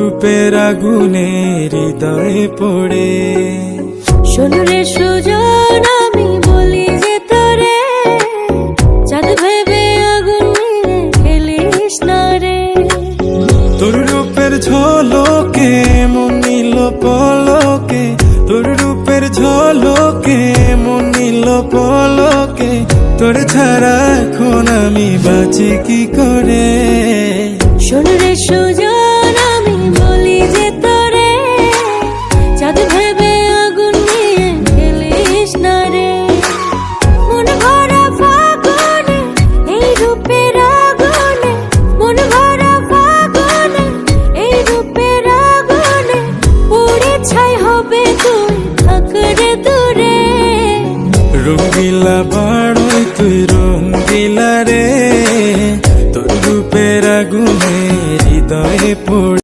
রূপের আগুনে হৃদয়ে পড়ে। শোন রে সুজন, আমি বলি যে তোরে, চাঁদ ভেবে আগুন নিয়ে খেলিস না রে। তোর রূপের ঝলকে মন নিল পলকে, তোর রূপের ঝলকে মন নিল পলকে। তোর ছাড়া এখন আমি বাঁচি কি করে। শোন রে সুজন, আমি বলি যে তোরে, চাঁদ ভেবে আগুন নিয়ে খেলিস না রে। মন ভরা ফাগুনে এই রূপের আগুনে, মন ভরা ফাগুনে এই রূপের আগুনে, পুড়ে ছাই হবে তুই থাক রে দূরে। রঙ্গিলা বাড়ই তুই রঙ্গিলা রে, তোর রূপের আগুনে হৃদয়ে পড়ে।